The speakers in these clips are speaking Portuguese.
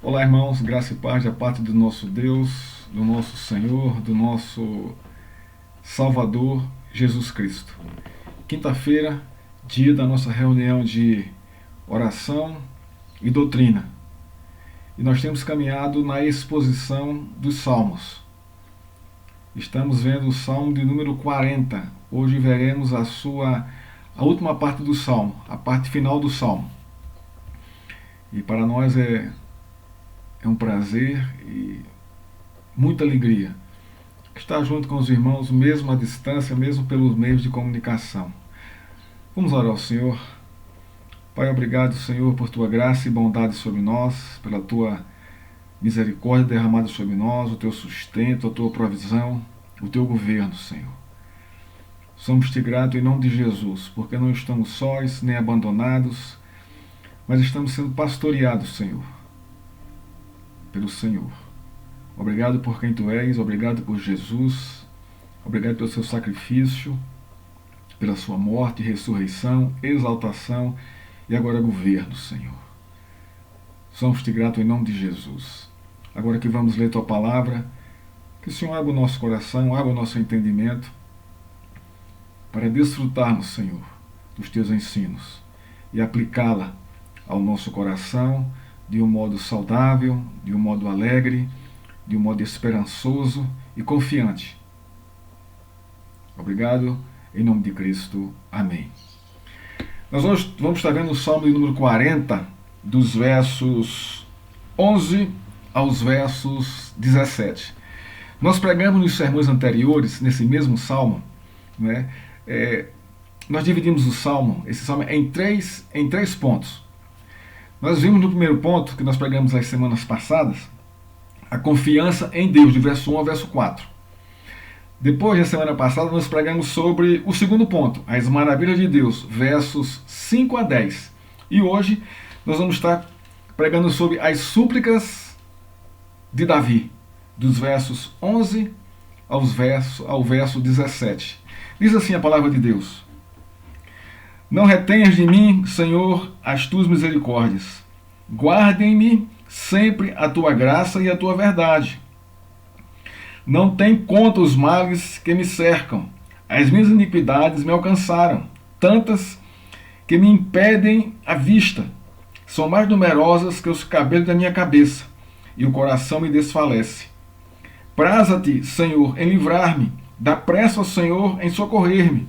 Olá, irmãos, graça e paz da parte do nosso Deus, do nosso Senhor, do nosso Salvador, Jesus Cristo. Quinta-feira, dia da nossa reunião de oração e doutrina. E nós temos caminhado na exposição dos Salmos. Estamos vendo o Salmo de número 40. Hoje veremos a última parte do Salmo, a parte final do Salmo. E para nós é um prazer e muita alegria estar junto com os irmãos, mesmo à distância, mesmo pelos meios de comunicação. Vamos orar ao Senhor. Pai, obrigado, Senhor, por tua graça e bondade sobre nós, pela tua misericórdia derramada sobre nós, o teu sustento, a tua provisão, o teu governo, Senhor. Somos-te gratos em nome de Jesus, porque não estamos sós nem abandonados, mas estamos sendo pastoreados, Senhor, pelo Senhor. Obrigado por quem tu és, obrigado por Jesus, obrigado pelo seu sacrifício, pela sua morte, ressurreição, exaltação e agora governo, Senhor. Somos-te gratos em nome de Jesus. Agora que vamos ler tua palavra, que o Senhor abra o nosso coração, abra o nosso entendimento, para desfrutarmos, Senhor, dos teus ensinos e aplicá-la ao nosso coração de um modo saudável, de um modo alegre, de um modo esperançoso e confiante. Obrigado, em nome de Cristo. Amém. Nós vamos estar vendo o Salmo de número 40, dos versos 11 aos versos 17. Nós pregamos nos sermões anteriores, nesse mesmo Salmo, né, nós dividimos o Salmo, esse Salmo em três pontos. Nós vimos no primeiro ponto, que nós pregamos as semanas passadas, a confiança em Deus, de verso 1 ao verso 4. Depois, na semana passada, nós pregamos sobre o segundo ponto, as maravilhas de Deus, versos 5 a 10. E hoje nós vamos estar pregando sobre as súplicas de Davi, dos versos 11 ao verso 17. Diz assim a palavra de Deus: Não retenhas de mim, Senhor, as tuas misericórdias. Guardem-me sempre a tua graça e a tua verdade. Não tem conta os males que me cercam. As minhas iniquidades me alcançaram, tantas que me impedem a vista. São mais numerosas que os cabelos da minha cabeça, e o coração me desfalece. Praza-te, Senhor, em livrar-me. Dá pressa ao Senhor em socorrer-me.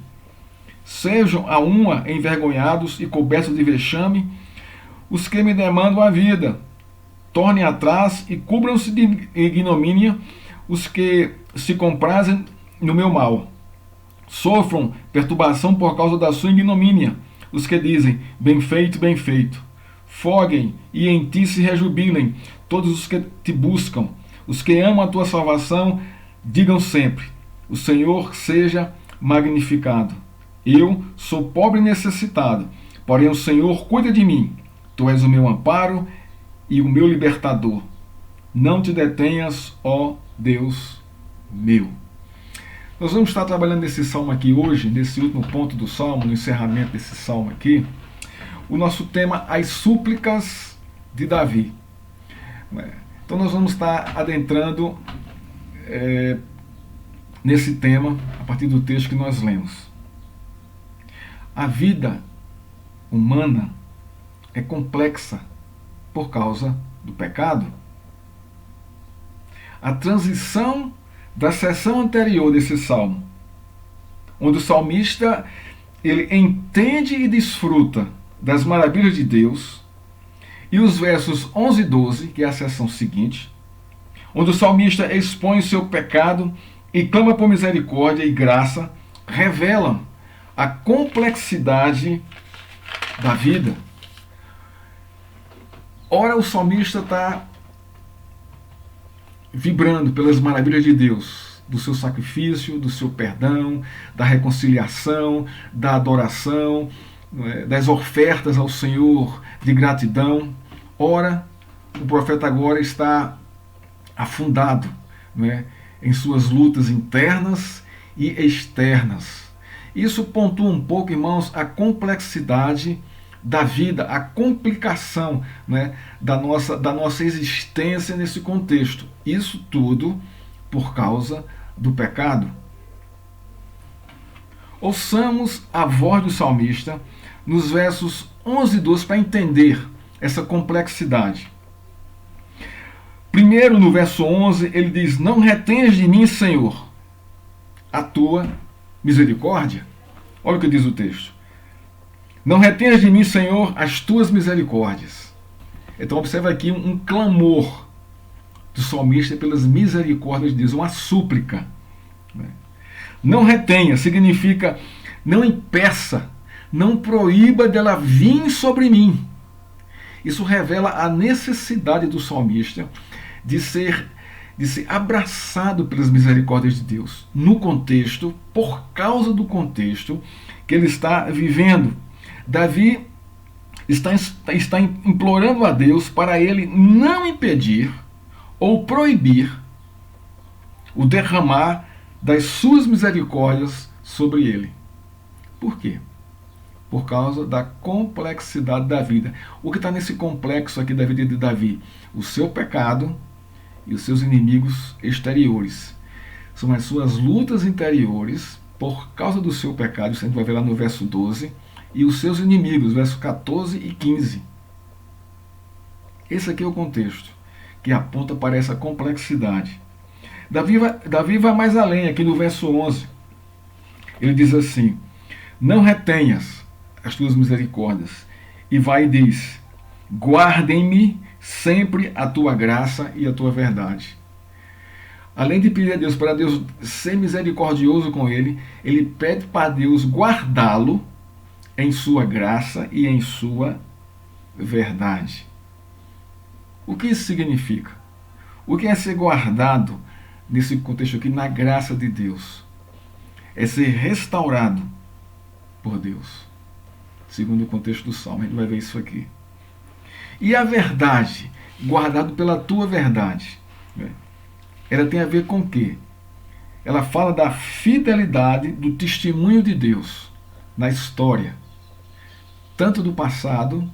Sejam a uma envergonhados e cobertos de vexame os que me demandam a vida. Tornem atrás e cubram-se de ignomínia os que se comprazem no meu mal. Sofram perturbação por causa da sua ignomínia os que dizem, bem feito, bem feito. Foguem e em ti se rejubilem todos os que te buscam. Os que amam a tua salvação, digam sempre, o Senhor seja magnificado. Eu sou pobre e necessitado, porém o Senhor cuida de mim. Tu és o meu amparo e o meu libertador. Não te detenhas, ó Deus meu. Nós vamos estar trabalhando nesse salmo aqui hoje, nesse último ponto do salmo, no encerramento desse salmo aqui, o nosso tema, as súplicas de Davi. Então nós vamos estar adentrando nesse tema a partir do texto que nós lemos. A vida humana é complexa por causa do pecado. A transição da seção anterior desse salmo, onde o salmista ele entende e desfruta das maravilhas de Deus, e os versos 11 e 12, que é a seção seguinte, onde o salmista expõe o seu pecado e clama por misericórdia e graça, revelam a complexidade da vida. Ora, o salmista está vibrando pelas maravilhas de Deus, do seu sacrifício, do seu perdão, da reconciliação, da adoração, das ofertas ao Senhor de gratidão. Ora, o profeta agora está afundado, em suas lutas internas e externas. Isso pontua um pouco, irmãos, a complexidade da vida, a complicação, né, da nossa existência nesse contexto. Isso tudo por causa do pecado. Ouçamos a voz do salmista nos versos 11 e 12 para entender essa complexidade. Primeiro, no verso 11, ele diz: não retenhas de mim, Senhor, a tua misericórdia. Olha o que diz o texto. Não retenhas de mim, Senhor, as tuas misericórdias. Então observa aqui um clamor do salmista pelas misericórdias de Deus, uma súplica. Não retenha significa não impeça, não proíba dela vir sobre mim. Isso revela a necessidade do salmista de ser abraçado pelas misericórdias de Deus, no contexto, por causa do contexto que ele está vivendo. Davi está implorando a Deus para ele não impedir ou proibir o derramar das suas misericórdias sobre ele. Por quê? Por causa da complexidade da vida. O que está nesse complexo aqui da vida de Davi? O seu pecado e os seus inimigos exteriores. São as suas lutas interiores por causa do seu pecado, isso a gente vai ver lá no verso 12, e os seus inimigos, versos 14 e 15. Esse aqui é o contexto que aponta para essa complexidade. Davi vai mais além, aqui no verso 11. Ele diz assim: não retenhas as tuas misericórdias. E vai e diz: guardem-me sempre a tua graça e a tua verdade. Além de pedir a Deus para Deus ser misericordioso com ele, ele pede para Deus guardá-lo em sua graça e em sua verdade. O que isso significa? O que é ser guardado nesse contexto aqui na graça de Deus? É ser restaurado por Deus, segundo o contexto do Salmo. A gente vai ver isso aqui. E a verdade, guardado pela tua verdade, ela tem a ver com o quê? Ela fala da fidelidade do testemunho de Deus na história, tanto do passado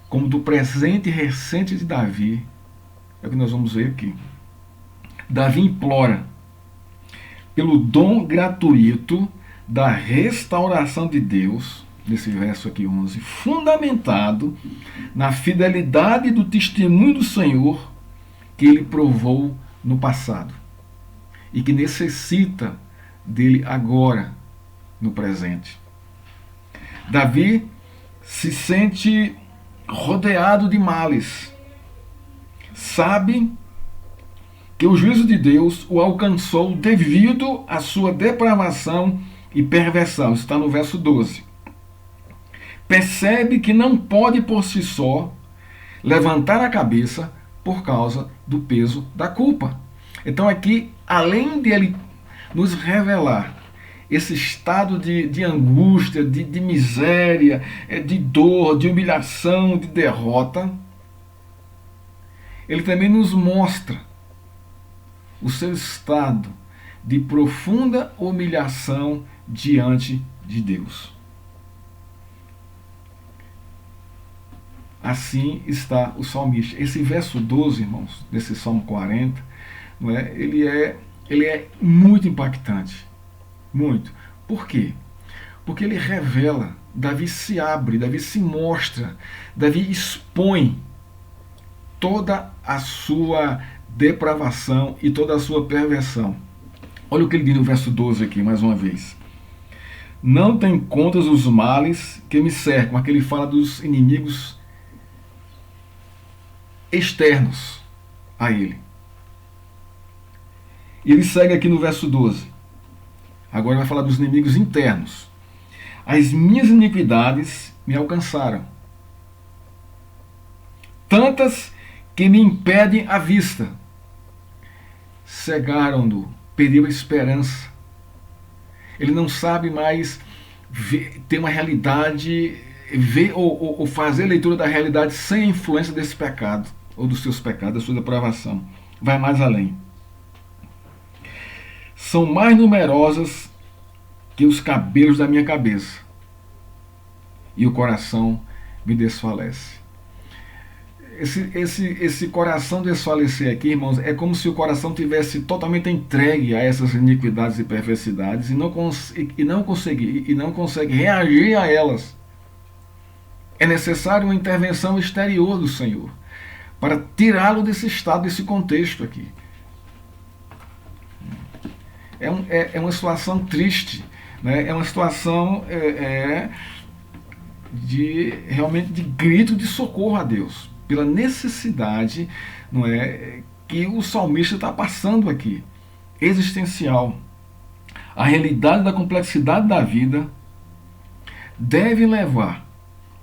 como do presente recente de Davi. É o que nós vamos ver aqui. Davi implora pelo dom gratuito da restauração de Deus, nesse verso aqui 11, fundamentado na fidelidade do testemunho do Senhor que ele provou no passado e que necessita dele agora, no presente. Davi se sente rodeado de males. Sabe que o juízo de Deus o alcançou devido à sua depravação e perversão. Isso está no verso 12. Percebe que não pode por si só levantar a cabeça por causa do peso da culpa. Então aqui, além de ele nos revelar esse estado de angústia, de miséria, de dor, de humilhação, de derrota, ele também nos mostra o seu estado de profunda humilhação diante de Deus. Assim está o salmista. Esse verso 12, irmãos, desse Salmo 40, não é? Ele é muito impactante. Muito. Por quê? Porque ele revela, Davi se abre, Davi se mostra, Davi expõe toda a sua depravação e toda a sua perversão. Olha o que ele diz no verso 12 aqui, mais uma vez. Não tem contas os males que me cercam. Aqui ele fala dos inimigos externos a ele. E ele segue aqui no verso 12. Agora vai falar dos inimigos internos. As minhas iniquidades me alcançaram, tantas que me impedem a vista. Cegaram-no, perdeu a esperança. Ele não sabe mais ter uma realidade, ver ou fazer a leitura da realidade sem a influência desse pecado, ou dos seus pecados, da sua depravação. Vai mais além. São mais numerosas que os cabelos da minha cabeça, e o coração me desfalece. Esse coração desfalecer aqui, irmãos, é como se o coração tivesse totalmente entregue a essas iniquidades e perversidades e não consegue reagir a elas. É necessário uma intervenção exterior do Senhor para tirá-lo desse estado, desse contexto aqui. É uma situação triste, né? É uma situação realmente de grito de socorro a Deus, pela necessidade, não é, que o salmista está passando aqui, existencial. A realidade da complexidade da vida deve levar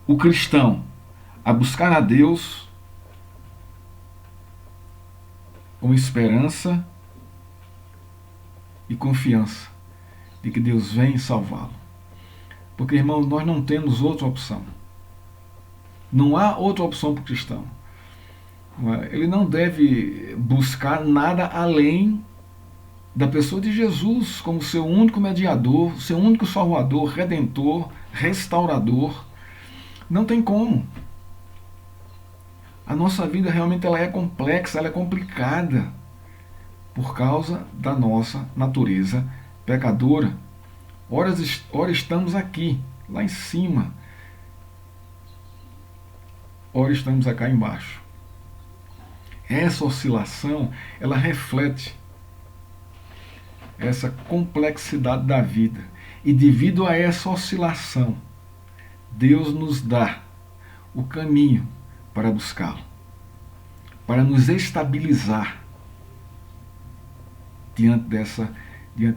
o cristão a buscar a Deus com esperança e confiança de que Deus vem salvá-lo. Porque, irmãos, nós não temos outra opção. Não há outra opção para o cristão. Ele não deve buscar nada além da pessoa de Jesus como seu único mediador, seu único salvador, redentor, restaurador. Não tem como. A nossa vida realmente ela é complexa, ela é complicada por causa da nossa natureza pecadora. Ora estamos aqui, lá em cima. Ora estamos cá embaixo. Essa oscilação, ela reflete essa complexidade da vida. E devido a essa oscilação, Deus nos dá o caminho para buscá-lo, para nos estabilizar diante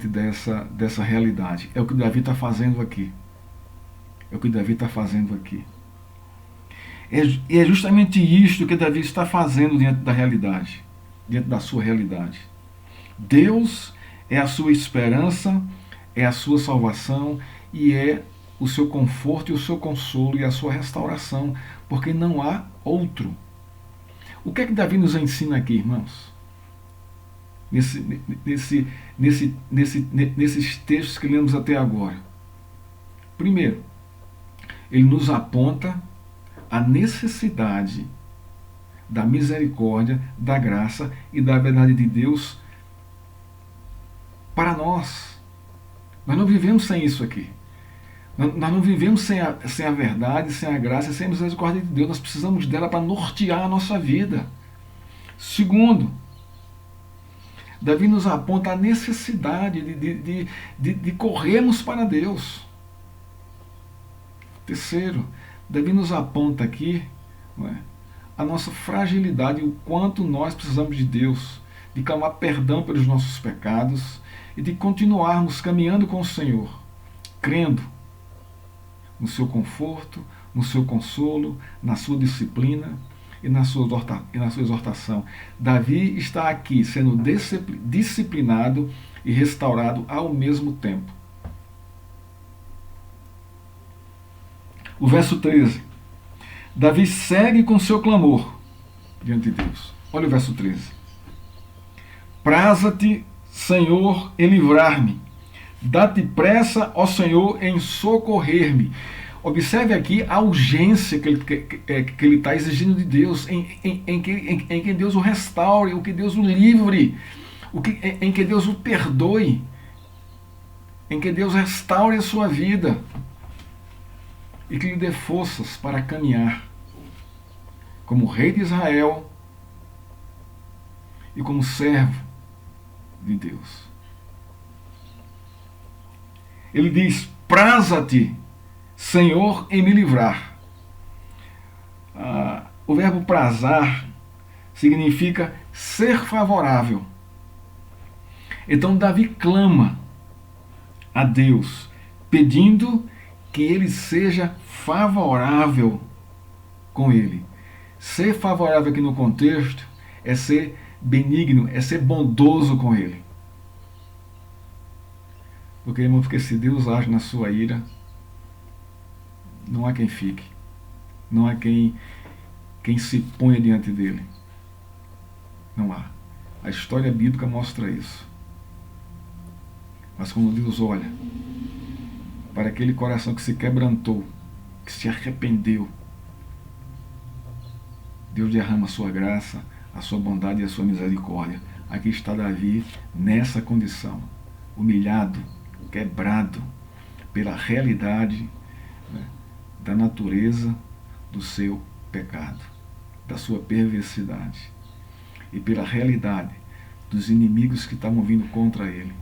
dessa realidade. É o que Davi está fazendo aqui. É o que Davi está fazendo aqui. E é justamente isto que Davi está fazendo diante da realidade, diante da sua realidade. Deus é a sua esperança, é a sua salvação e é o seu conforto e o seu consolo e a sua restauração, porque não há outro. O que é que Davi nos ensina aqui, irmãos? Nesses textos que lemos até agora. Primeiro, ele nos aponta a necessidade da misericórdia, da graça e da verdade de Deus para nós. Nós não vivemos sem isso aqui. Nós não vivemos sem a verdade, sem a graça, sem a misericórdia de Deus. Nós precisamos dela para nortear a nossa vida. Segundo, Davi nos aponta a necessidade de corrermos para Deus. Terceiro, Davi nos aponta aqui, não é, a nossa fragilidade, o quanto nós precisamos de Deus, de clamar perdão pelos nossos pecados e de continuarmos caminhando com o Senhor, crendo no seu conforto, no seu consolo, na sua disciplina e na sua exortação. Davi está aqui sendo disciplinado e restaurado ao mesmo tempo. O verso 13. Davi segue com seu clamor diante de Deus. Olha o verso 13. Praza-te, Senhor, em livrar-me. Dá-te pressa, ó Senhor, em socorrer-me. Observe aqui a urgência que ele está exigindo de Deus, em que Deus o restaure, em que Deus o livre, em que Deus o perdoe, em que Deus restaure a sua vida e que lhe dê forças para caminhar como rei de Israel e como servo de Deus. Ele diz: praza-te, Senhor, em me livrar. O verbo prazar significa ser favorável. Então Davi clama a Deus, pedindo que ele seja favorável com ele. Ser favorável aqui no contexto é ser benigno, é ser bondoso com ele. Porque, irmão, porque se Deus age na sua ira, não há quem fique. Não há quem se ponha diante dele. Não há. A história bíblica mostra isso. Mas quando Deus olha para aquele coração que se quebrantou, que se arrependeu, Deus derrama a sua graça, a sua bondade e a sua misericórdia. Aqui está Davi nessa condição, humilhado, quebrado pela realidade, né, da natureza do seu pecado, da sua perversidade e pela realidade dos inimigos que estavam vindo contra ele.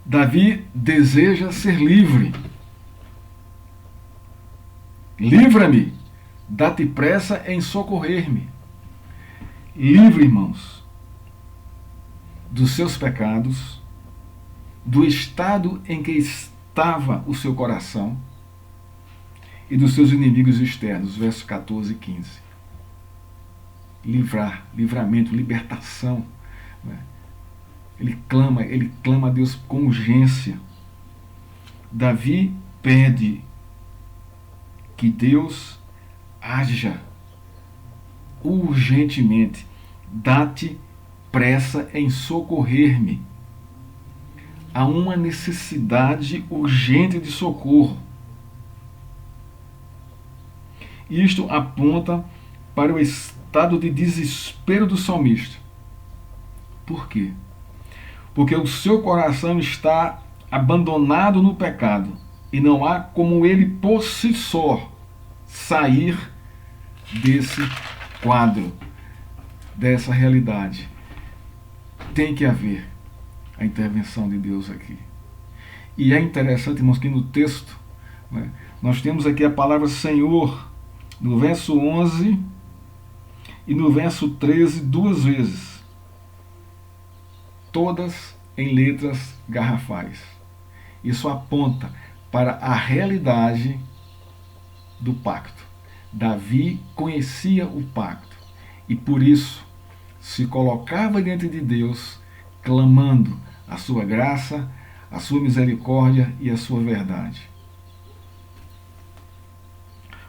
Davi deseja ser livre. Livra-me, dá-te pressa em socorrer-me. Livre, irmãos, dos seus pecados, do estado em que estava o seu coração e dos seus inimigos externos, versos 14 e 15. Livramento, libertação, né? Ele clama a Deus com urgência. Davi pede que Deus haja urgentemente. Dá-te pressa em socorrer-me. Há uma necessidade urgente de socorro. Isto aponta para o estado de desespero do salmista. Por quê? Porque o seu coração está abandonado no pecado e não há como ele por si só sair desse quadro, dessa realidade. Tem que haver a intervenção de Deus aqui. E é interessante, irmãos, que no texto, né, nós temos aqui a palavra Senhor no verso 11 e no verso 13 duas vezes. Todas em letras garrafais. Isso aponta para a realidade do pacto. Davi conhecia o pacto e por isso se colocava diante de Deus, clamando a sua graça, a sua misericórdia e a sua verdade.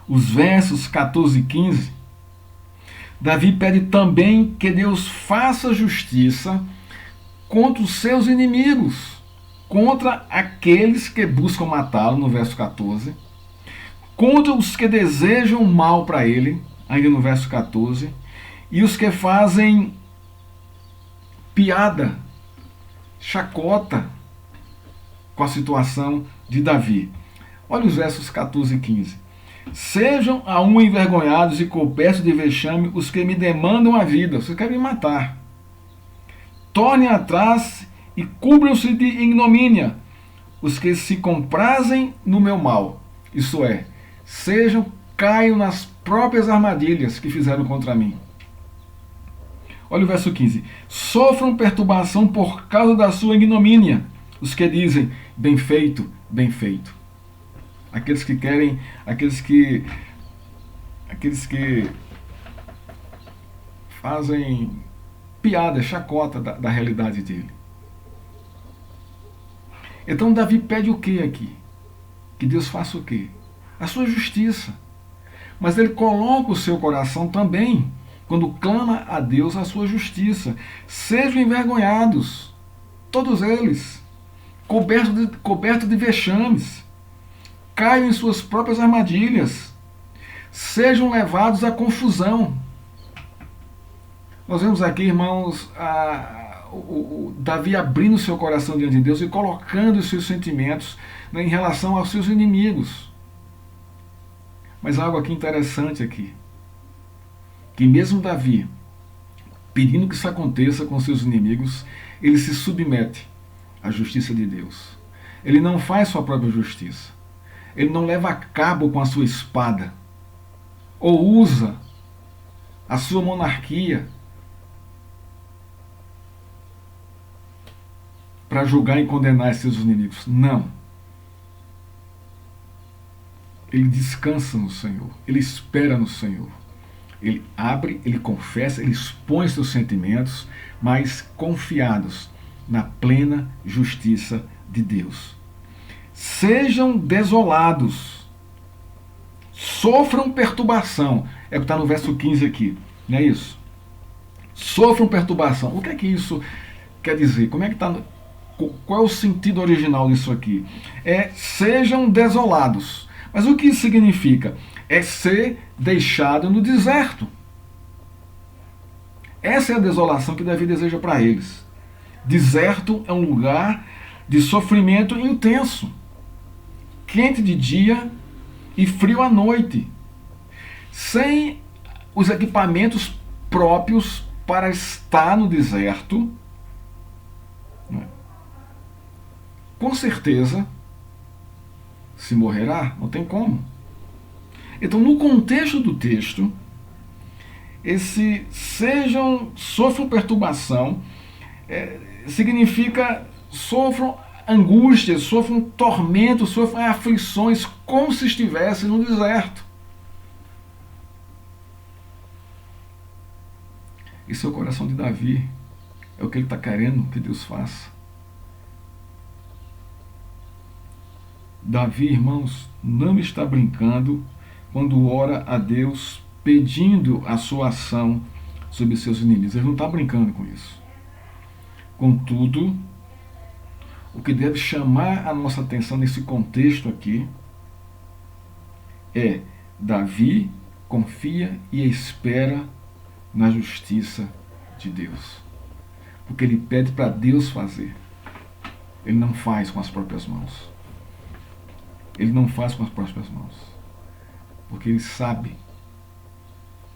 Os versos 14 e 15, Davi pede também que Deus faça justiça contra os seus inimigos, contra aqueles que buscam matá-lo, no verso 14, contra os que desejam mal para ele, ainda no verso 14, e os que fazem piada, chacota com a situação de Davi. Olha os versos 14 e 15. Sejam a um envergonhados e cobertos de vexame os que me demandam a vida. Vocês querem me matar. Tornem atrás e cubram-se de ignomínia os que se comprazem no meu mal. Isso é, caiam nas próprias armadilhas que fizeram contra mim. Olha o verso 15. Sofram perturbação por causa da sua ignomínia os que dizem, bem feito, bem feito. Aqueles que fazem piada, chacota da realidade dele. Então Davi pede o que aqui? Que Deus faça o quê? A sua justiça. Mas ele coloca o seu coração também, quando clama a Deus a sua justiça. Sejam envergonhados, todos eles, cobertos de vexames, caiam em suas próprias armadilhas, sejam levados à confusão. Nós vemos aqui, irmãos, o Davi abrindo seu coração diante de Deus e colocando os seus sentimentos, né, em relação aos seus inimigos. Mas algo aqui interessante aqui, que mesmo Davi, pedindo que isso aconteça com seus inimigos, ele se submete à justiça de Deus. Ele não faz sua própria justiça. Ele não leva a cabo com a sua espada, ou usa a sua monarquia para julgar e condenar seus inimigos. Não. Ele descansa no Senhor. Ele espera no Senhor. Ele abre, ele confessa, ele expõe seus sentimentos, mas confiados na plena justiça de Deus. Sejam desolados, sofram perturbação. É o que está no verso 15 aqui, não é isso? Sofram perturbação. O que é que isso quer dizer? Como é que está? Qual é o sentido original disso aqui? Sejam desolados. Mas o que isso significa? é ser deixado no deserto. Essa é a desolação que Davi deseja para eles. Deserto é um lugar de sofrimento intenso, quente de dia e frio à noite, sem os equipamentos próprios para estar no deserto. Com certeza se morrerá, não tem como. Então, no contexto do texto, sofram perturbação, significa sofram angústias, sofram tormentos, sofram aflições, como se estivesse no deserto. Esse é o coração de Davi, é o que ele está querendo que Deus faça. Davi, irmãos, não está brincando quando ora a Deus pedindo a sua ação sobre seus inimigos. Ele não está brincando com isso. Contudo, o que deve chamar a nossa atenção nesse contexto aqui é: Davi confia e espera na justiça de Deus. Porque ele pede para Deus fazer. Ele não faz com as próprias mãos. Ele não faz com as próprias mãos. Porque ele sabe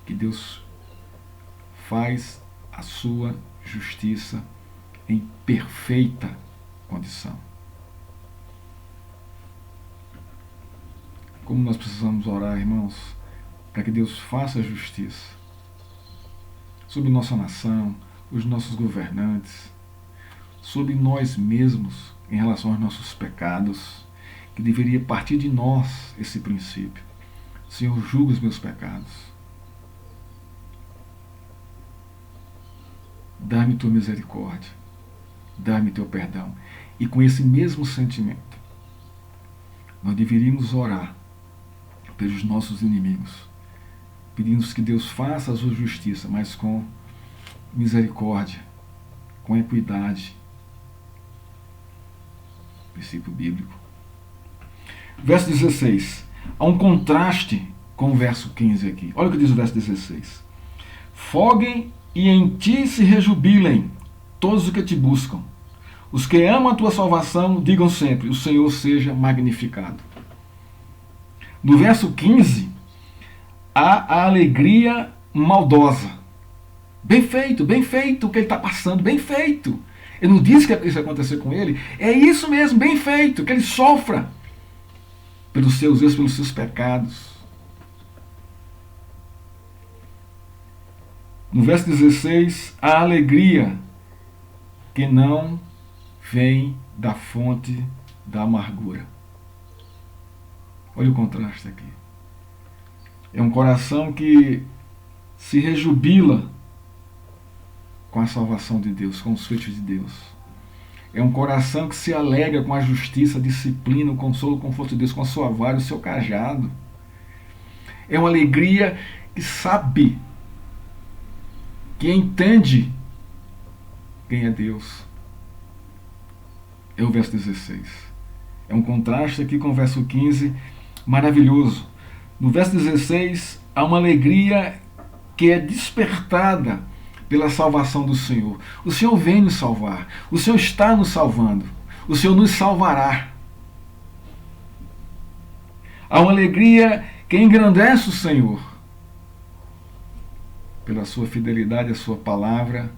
que Deus faz a sua justiça em perfeita condição. Como nós precisamos orar, irmãos, para que Deus faça a justiça sobre nossa nação, os nossos governantes, sobre nós mesmos em relação aos nossos pecados, que deveria partir de nós esse princípio. Senhor, julga os meus pecados. Dá-me tua misericórdia. Dá-me teu perdão. E com esse mesmo sentimento, nós deveríamos orar pelos nossos inimigos, pedindo que Deus faça a sua justiça, mas com misericórdia, com equidade. Princípio bíblico. Verso 16. Há um contraste com o verso 15 aqui. Olha o que diz o verso 16. Foguem e em ti se rejubilem todos os que te buscam. Os que amam a tua salvação, digam sempre: o Senhor seja magnificado. No verso 15, há a alegria maldosa. Bem feito o que ele está passando, bem feito. Ele não disse que isso ia acontecer com ele. É isso mesmo, bem feito, que ele sofra pelos seus erros, pelos seus pecados. No verso 16, a alegria que não vem da fonte da amargura. Olha o contraste aqui. É um coração que se rejubila com a salvação de Deus, com os feitos de Deus. É um coração que se alegra com a justiça, a disciplina, o consolo, o conforto de Deus, com a sua vara, o seu cajado. É uma alegria que sabe, que entende quem é Deus. É o verso 16. É um contraste aqui com o verso 15, maravilhoso. No verso 16, há uma alegria que é despertada pela salvação do Senhor. O Senhor vem nos salvar. O Senhor está nos salvando. O Senhor nos salvará. Há uma alegria que engrandece o Senhor pela sua fidelidade à sua palavra,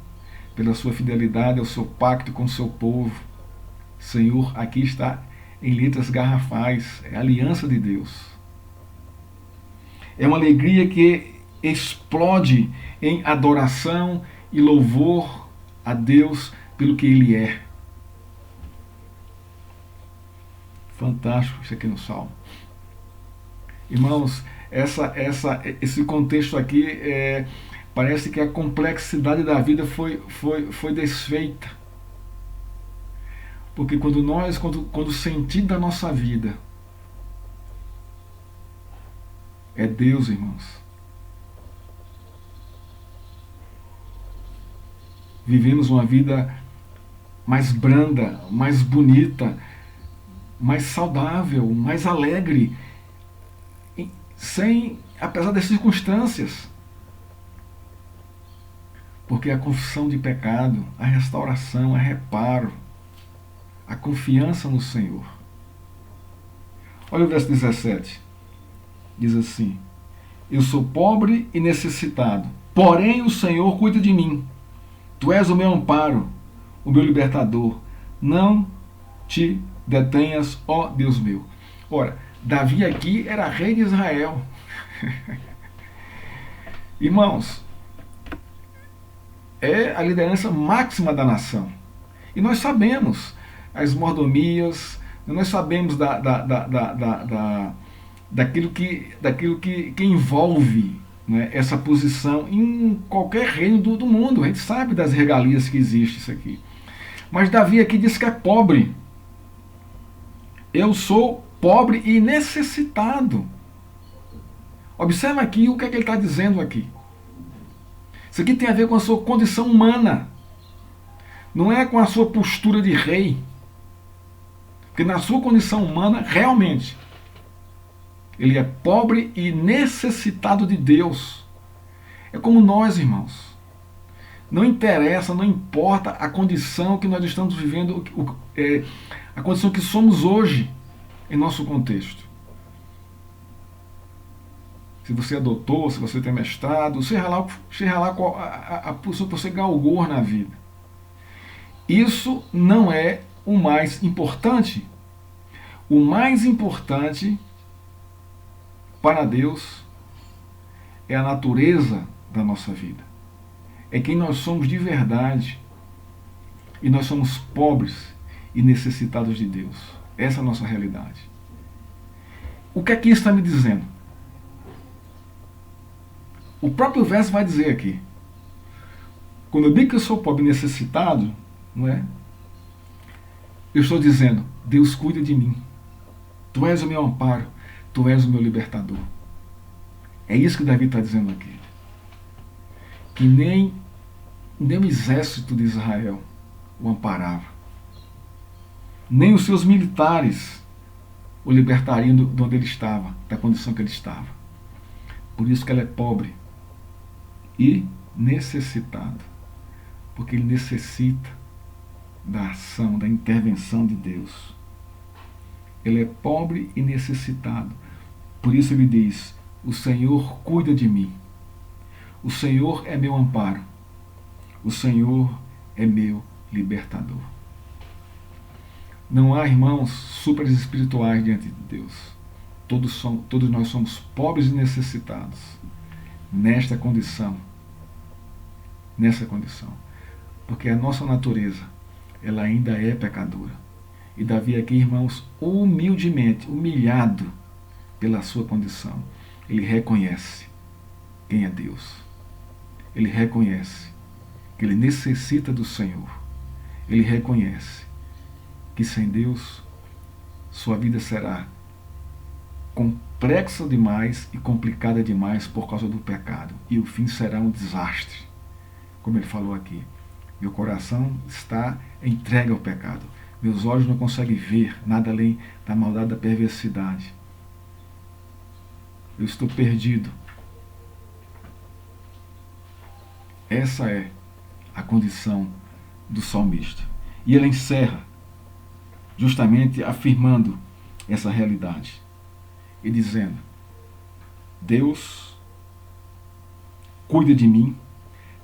pela sua fidelidade ao seu pacto com o seu povo. Senhor, aqui está em letras garrafais, é a aliança de Deus. É uma alegria que explode em adoração e louvor a Deus pelo que Ele é. Fantástico isso aqui no Salmo. Irmãos, esse contexto aqui, parece que a complexidade da vida foi desfeita. Porque quando o sentido da nossa vida é Deus, irmãos, vivemos uma vida mais branda, mais bonita, mais saudável, mais alegre, apesar das circunstâncias. Porque a confissão de pecado, a restauração, a reparo, a confiança no Senhor. Olha o verso 17. Diz assim: eu sou pobre e necessitado, porém o Senhor cuida de mim. Tu és o meu amparo, o meu libertador. Não te detenhas, ó Deus meu. Ora, Davi aqui era rei de Israel. Irmãos, é a liderança máxima da nação. E nós sabemos as mordomias, nós sabemos daquilo que envolve, né, essa posição em qualquer reino do mundo. A gente sabe das regalias que existe isso aqui. Mas Davi aqui diz que é pobre. Eu sou pobre e necessitado. Observa aqui o que é que ele está dizendo aqui. Isso aqui tem a ver com a sua condição humana. Não é com a sua postura de rei. Porque na sua condição humana, realmente, ele é pobre e necessitado de Deus. É como nós, irmãos. Não interessa, não importa a condição que nós estamos vivendo, a condição que somos hoje em nosso contexto. Se você é doutor, se você tem mestrado, seja lá a posição que você galgou na vida. Isso não é o mais importante. O mais importante para Deus é a natureza da nossa vida. É quem nós somos de verdade. E nós somos pobres e necessitados de Deus. Essa é a nossa realidade. O que é que isso está me dizendo? O próprio verso vai dizer aqui. Quando eu digo que eu sou pobre e necessitado, não é? Eu estou dizendo, Deus cuida de mim. Tu és o meu amparo. Tu és o meu libertador. É isso que Davi está dizendo aqui. Que nem o exército de Israel o amparava. Nem os seus militares o libertariam de onde ele estava, da condição que ele estava. Por isso que ele é pobre e necessitado. Porque ele necessita da ação, da intervenção de Deus. Ele é pobre e necessitado. Por isso ele diz, o Senhor cuida de mim. O Senhor é meu amparo. O Senhor é meu libertador. Não há, irmãos, super espirituais diante de Deus. Todos nós somos pobres e necessitados. Nessa condição. Porque a nossa natureza, ela ainda é pecadora. E Davi aqui, irmãos, humildemente, humilhado pela sua condição, ele reconhece quem é Deus. Ele reconhece que ele necessita do Senhor. Ele reconhece que sem Deus sua vida será complexa demais e complicada demais por causa do pecado. E o fim será um desastre. Como ele falou aqui, meu coração está entregue ao pecado. Meus olhos não conseguem ver nada além da maldade, da perversidade. Eu estou perdido. Essa é a condição do salmista. E ele encerra justamente afirmando essa realidade e dizendo, Deus cuida de mim,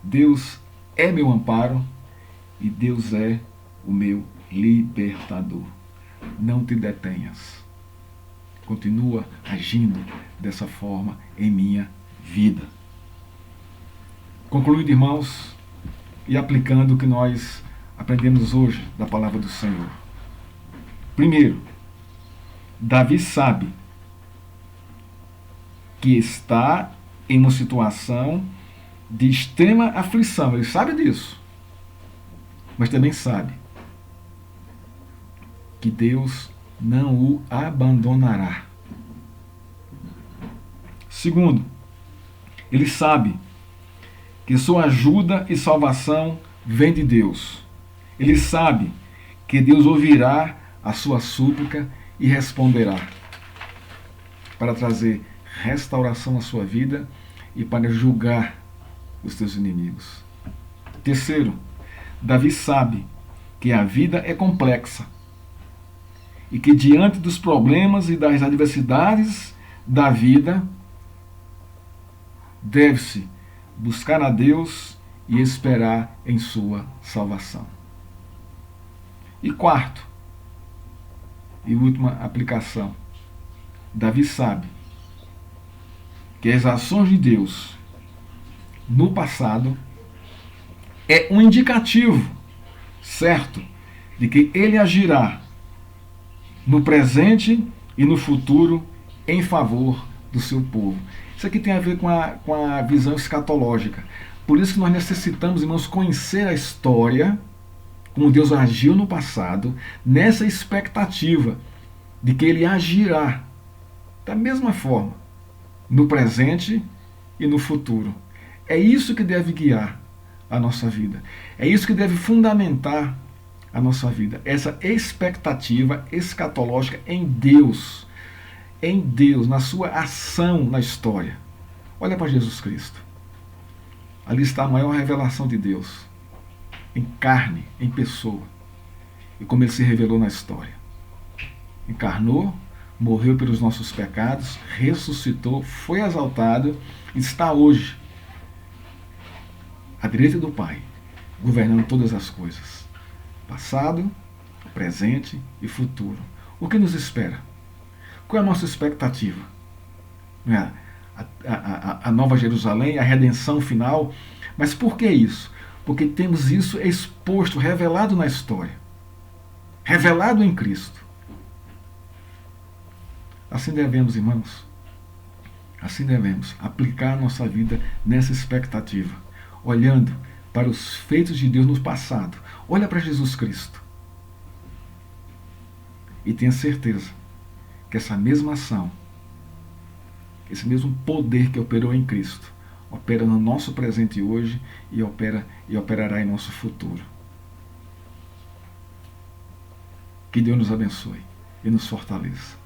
Deus é meu amparo e Deus é o meu libertador. Não te detenhas. Continua agindo dessa forma em minha vida. Concluindo, irmãos, e aplicando o que nós aprendemos hoje da palavra do Senhor. Primeiro, Davi sabe que está em uma situação de extrema aflição. Ele sabe disso. Mas também sabe que Deus não o abandonará. Segundo, ele sabe que sua ajuda e salvação vem de Deus. Ele sabe que Deus ouvirá a sua súplica e responderá para trazer restauração na sua vida e para julgar os teus inimigos. Terceiro, Davi sabe que a vida é complexa e que diante dos problemas e das adversidades da vida, deve-se buscar a Deus e esperar em sua salvação. E quarto, e última aplicação, Davi sabe que as ações de Deus no passado é um indicativo certo de que ele agirá no presente e no futuro em favor do seu povo. Isso aqui tem a ver com a visão escatológica. Por isso que nós necessitamos, irmãos, conhecer a história, como Deus agiu no passado, nessa expectativa de que ele agirá da mesma forma no presente e no futuro. É isso que deve guiar a nossa vida. É isso que deve fundamentar a nossa vida. Essa expectativa escatológica em Deus, na sua ação na história. Olha para Jesus Cristo. Ali está a maior revelação de Deus, em carne, em pessoa, e como ele se revelou na história. Encarnou, morreu pelos nossos pecados, ressuscitou, foi exaltado, está hoje à direita do Pai, governando todas as coisas, passado, presente e futuro. O que nos espera? Qual é a nossa expectativa? A Nova Jerusalém, a redenção final. Mas por que isso? Porque temos isso exposto, revelado na história, revelado em Cristo. Assim devemos, irmãos, assim devemos aplicar a nossa vida nessa expectativa, olhando para os feitos de Deus no passado. Olha para Jesus Cristo e tenha certeza que essa mesma ação, esse mesmo poder que operou em Cristo, opera no nosso presente hoje e operará em nosso futuro. Que Deus nos abençoe e nos fortaleça.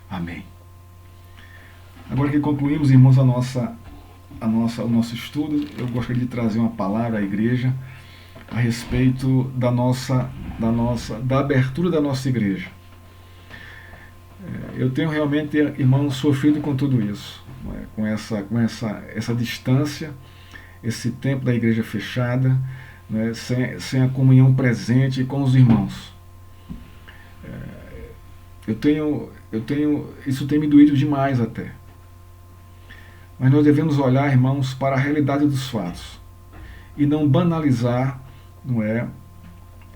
Amém. Agora que concluímos, irmãos, o nosso estudo, eu gostaria de trazer uma palavra à igreja a respeito da abertura da nossa igreja. Eu tenho realmente, irmãos, sofrido com tudo isso, com essa distância, esse tempo da igreja fechada, né, sem a comunhão presente com os irmãos. Isso tem me doído demais até. Mas nós devemos olhar, irmãos, para a realidade dos fatos e não banalizar, não é,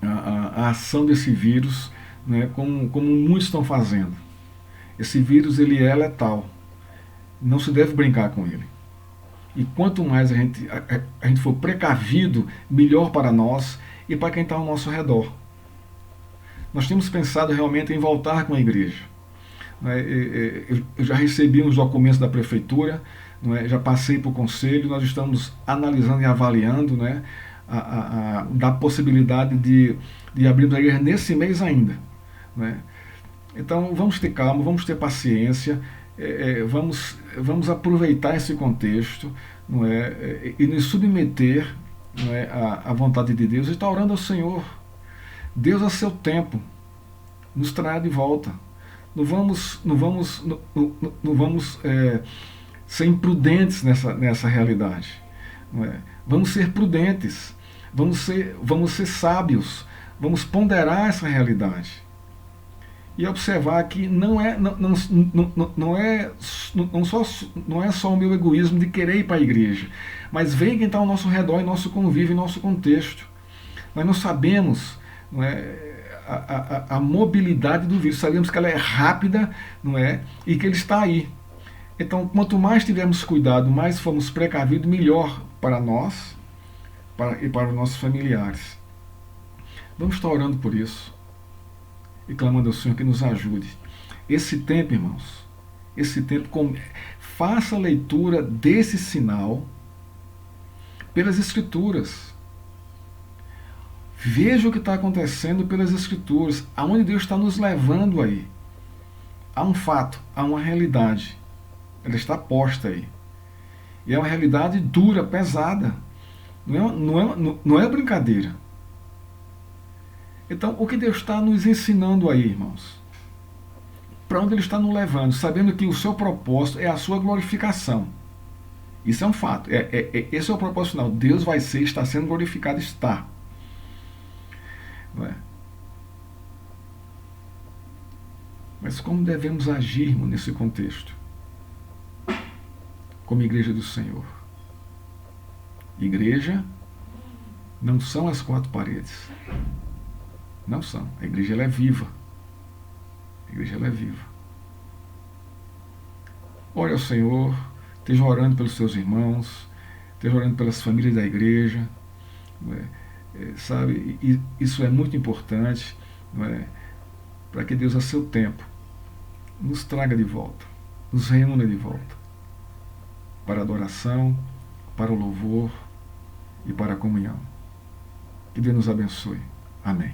a ação desse vírus, né, como muitos estão fazendo. Esse vírus, ele é letal. Não se deve brincar com ele. E quanto mais a gente for precavido, melhor para nós e para quem está ao nosso redor. Nós temos pensado realmente em voltar com a igreja. Eu já recebi uns documentos da prefeitura, já passei para o conselho, nós estamos analisando e avaliando, da possibilidade de abrirmos a igreja nesse mês ainda. Então vamos ter calma, vamos ter paciência, vamos aproveitar esse contexto, e nos submeter, à vontade de Deus e estar orando ao Senhor. Deus, a seu tempo, nos trará de volta. Não vamos ser imprudentes nessa realidade. Vamos ser prudentes, vamos ser sábios, vamos ponderar essa realidade. E observar que não é só o meu egoísmo de querer ir para a igreja, mas vem quem está ao nosso redor, em nosso convívio, em nosso contexto. Nós não sabemos a mobilidade do vírus, sabemos que ela é rápida, e que ele está aí. Então, quanto mais tivermos cuidado, mais formos precavidos, melhor para nós e para os nossos familiares. Vamos estar orando por isso e clamando ao Senhor que nos ajude. Esse tempo, irmãos, faça a leitura desse sinal pelas Escrituras. Veja o que está acontecendo pelas Escrituras, aonde Deus está nos levando aí. Há um fato, há uma realidade. Ela está posta aí. E é uma realidade dura, pesada. Não é brincadeira. Então, o que Deus está nos ensinando aí, irmãos? Para onde Ele está nos levando? Sabendo que o seu propósito é a sua glorificação. Isso é um fato. Esse é o propósito final. Deus vai ser, está sendo glorificado, está. Não é? Mas como devemos agir, irmão, nesse contexto? Como igreja do Senhor. Igreja não são as quatro paredes. Não são. A igreja ela é viva. A igreja ela é viva. Ore ao Senhor, esteja orando pelos seus irmãos, esteja orando pelas famílias da igreja. Não é? Sabe, isso é muito importante, não é? Para que Deus, a seu tempo, nos traga de volta, nos reúna de volta, para a adoração, para o louvor e para a comunhão. Que Deus nos abençoe. Amém.